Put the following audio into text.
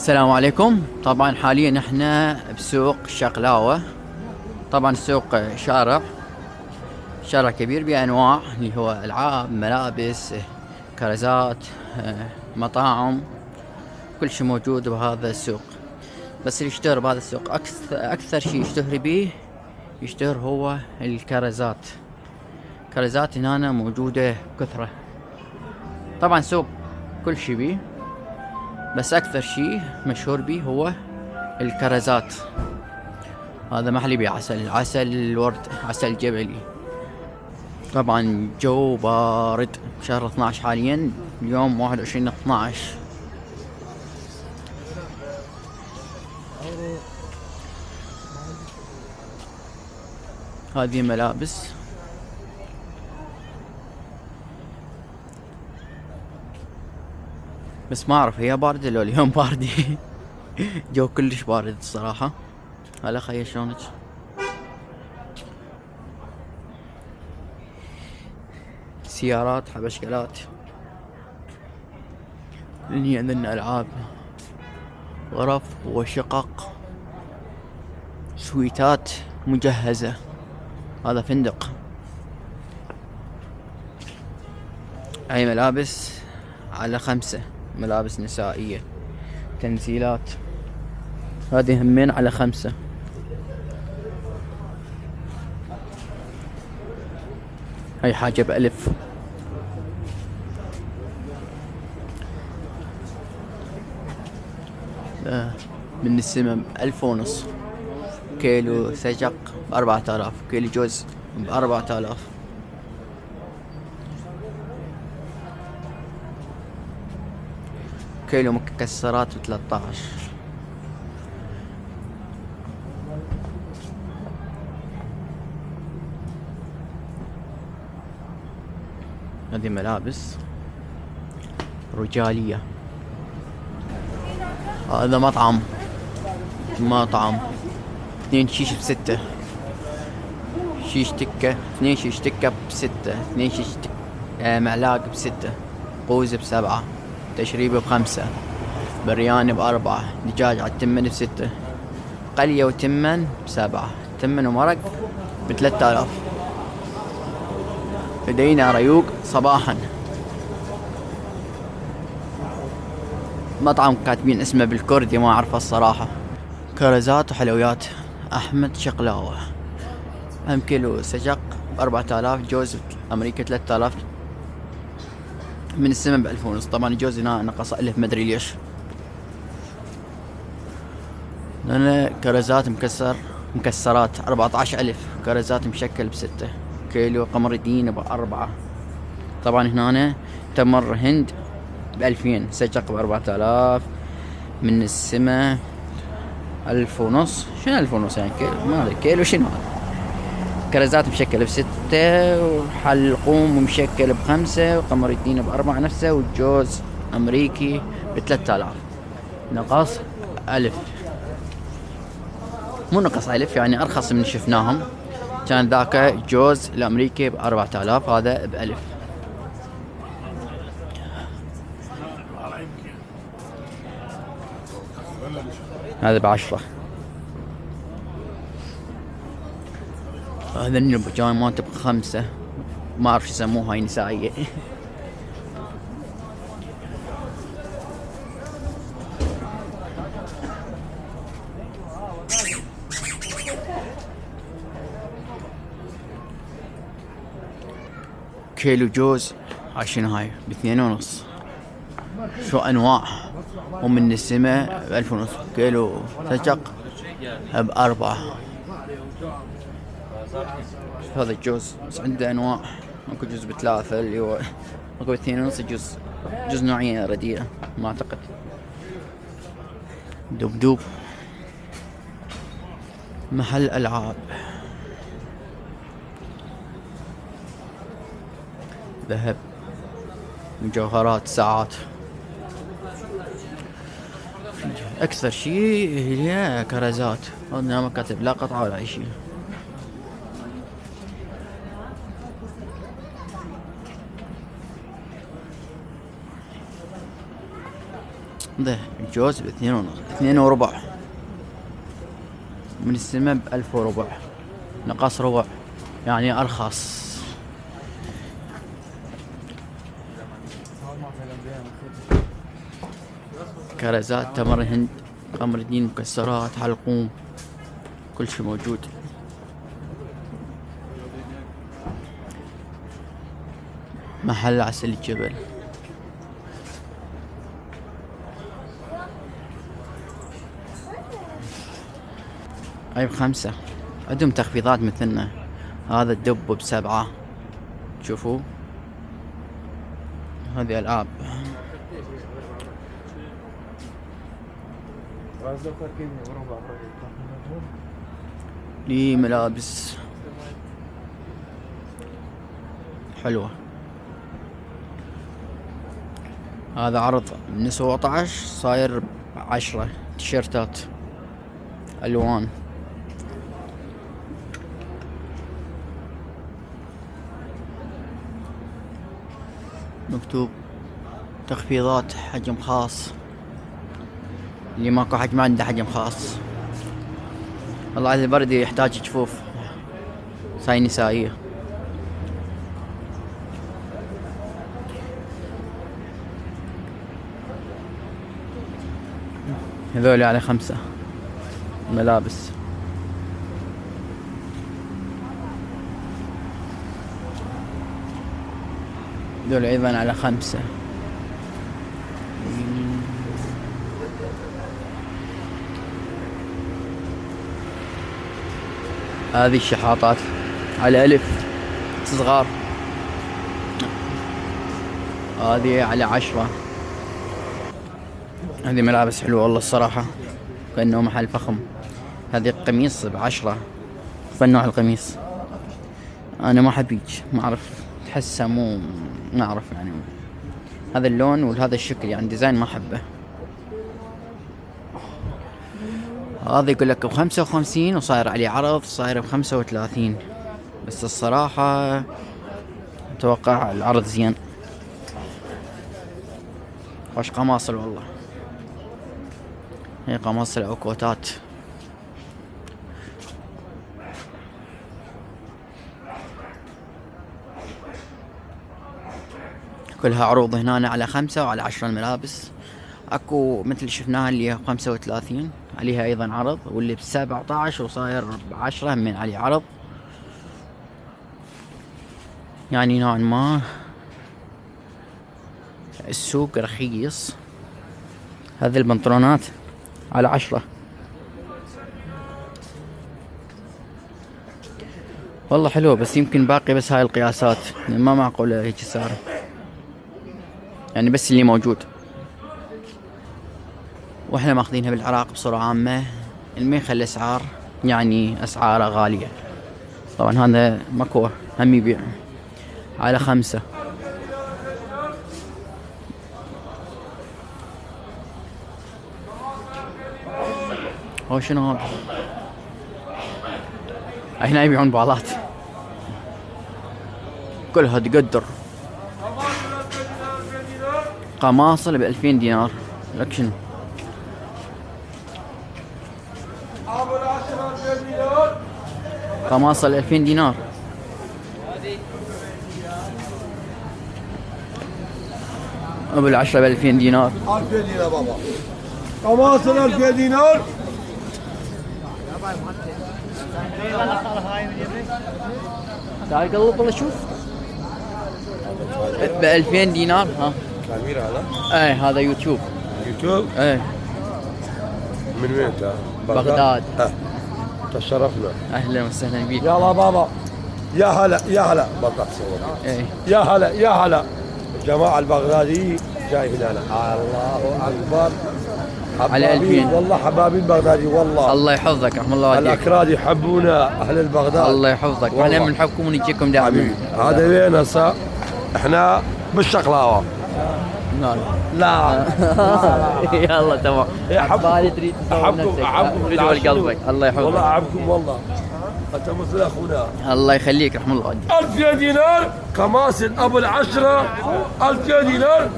السلام عليكم. طبعا حاليا احنا بسوق شقلاوة. طبعا السوق شارع كبير بأنواع اللي هو ألعاب، ملابس، كرزات، مطاعم، كل شيء موجود بهذا السوق. بس اللي يشتهر بهذا السوق أكثر شيء يشتهر هو الكرزات. كرزات هنا موجودة بكثرة. طبعا سوق كل شيء بيه، بس أكثر شيء مشهور به هو الكرزات. هذا محل يبيع عسل الورد، عسل جبلي. طبعا جو بارد، شهر 12 حاليا، اليوم 21/12. هذه ملابس. بس ما اعرف هي باردة لو اليوم باردة. جو كلش بارد الصراحة. هلا خيي شلونك؟ سيارات، حبشكلات، اللي عندنا ألعاب، غرف وشقق، سويتات مجهزة. هذا فندق. هاي ملابس على 5، ملابس نسائية، تنزيلات. هذه همين على 5. هاي حاجة ب1000. من السمم 1500. كيلو سجق ب4000، كيلو جوز ب4000. كيلو مكسرات ب13. هذه ملابس رجالية. هذا مطعم 2 شيش ب6. شيش تكة، 2 شيش تكة ب6، 2 شيش معلاق ب6، قوز ب7، تشريب ب5، بريان ب4، دجاج على التمن ب6، قلية وتمن ب7، تمن ومرق ب3000. لدينا ريوق صباحا. مطعم كاتبين اسمه بالكردي ما اعرفه الصراحة. كرزات وحلويات احمد شقلاوة. هم كيلو سجق ب4000، جوز امريكا 3000، من السمن ب1500. طبعا الجوز هنا نقص 1000 مدري ليش. هنا كرزات مكسرات 14000، كرزات مشكل ب6، كيلو قمر الدين ب4. طبعا هنا تمر هند ب2000، سجق ب4000، من السما 1500. شنو 1500 يعني؟ كيلو ما ادري كيلو شنو هذا. كرزات مشكل ب6، وحلقوم مشكل ب5، وقمر الدين ب4 نفسه، والجوز امريكي ب3000. نقص 1000، مو نقص 1000 يعني ارخص من شفناهم. كان ذاك جوز الامريكي ب4000، هذا ب1000. هذا ب10. هذا البجان مالته ب5، ما اعرف شو يسموها، هاي نسائية. كيلو جوز عشان هاي ب2.5. شو انواع، ومن السماء ب1500. كيلو سجق ب4. هذا الجوز بس عنده انواع، اكو جوز ب3 اللي هو، اكو ب2.5 جوز نوعية رديئة ما اعتقد. دبدوب. محل العاب، ذهب، مجوهرات، ساعات. اكثر شيء هي كرزات. هذا ما كاتب لا قطعة ولا اي شيء. ده الجوز اثنين وربع، من السماء ب1000 وربع، نقص ربع يعني أرخص. كرزات، تمر هند، قمر الدين، مكسرات، حلقوم، كل شي موجود. محل عسل الجبل. هاي ب5، عندهم تخفيضات مثلنا. هذا الدب ب7. شوفوا هذه ألعاب. لي ملابس حلوة. هذا عرض من 17 صاير 10. تيشيرتات ألوان. مكتوب تخفيضات حجم خاص. اللي ماكو حجم ما عنده حجم خاص. والله هذا البرد يحتاج جفوف. ساي نسائية. هذول على 5 ملابس. هذول أيضا على 5. هذه الشحاطات على 1000 صغار. هذه على 10. هذه ملابس حلوة والله الصراحة، كأنه محل فخم. هذه قميص ب10. فنوع القميص أنا ما حبيج، ما أعرف، تحسه ما أعرف يعني. هذا اللون وهذا الشكل يعني ديزاين ما أحبه. هذا يقول لك ب55 وصاير عليه عرض، صاير ب35. بس الصراحة أتوقع العرض زين. خوش قماصل والله. هي قماصل أو كوتات. كلها عروض هنا على 5 وعلى 10 الملابس. اكو مثل شفناها اللي 35 عليها ايضا عرض، واللي ب17 وصاير ب10 من عليه عرض. يعني نوعا ما السوق رخيص. هذه البنطلونات على 10. والله حلوة، بس يمكن باقي بس هاي القياسات، يعني ما معقولة هيك سعر، يعني بس اللي موجود. واحنا ماخذينها بالعراق بصورة عامة. الميخ الاسعار يعني اسعاره غالية. طبعا هذا ماكو هم يبيع على 5. هو شنو هذا؟ هنا يبيعون بالات كلها تقدر. قماصل ب2000 دينار. لك شنو؟ قماصل 2000 دينار. ابو العشرة ب2000 دينار. 2000 دينار بابا. قماصل 2000 دينار. تعال قلب والله شوف. ب2000 دينار. ها تعمير هذا؟ اي هذا يوتيوب. يوتيوب؟ اي. من وين انت؟ بغداد. تشرفنا. اهلا وسهلا بك. يلا بابا. يا هلا يا هلا بطلع تصور. اي. يا هلا يا هلا. الجماعة البغدادي جاي هنا. الله اكبر. على 2000 والله حبايبي البغدادي والله. الله يحفظك رحم الله والديك. الاكراد يحبونا اهل البغداد. الله يحفظك، واحنا بنحبكم ونجيكم دائما. حبيبي هذا وين هسه؟ احنا بالشقلاوه. لا يلا تمام. احبكم تريد احبكم في قلبك. الله يحفظك. والله احبكم والله. انت مثل اخونا. الله يخليك رحم الله والديك. 2000 دينار قماص ابو العشرة. 2000 دينار.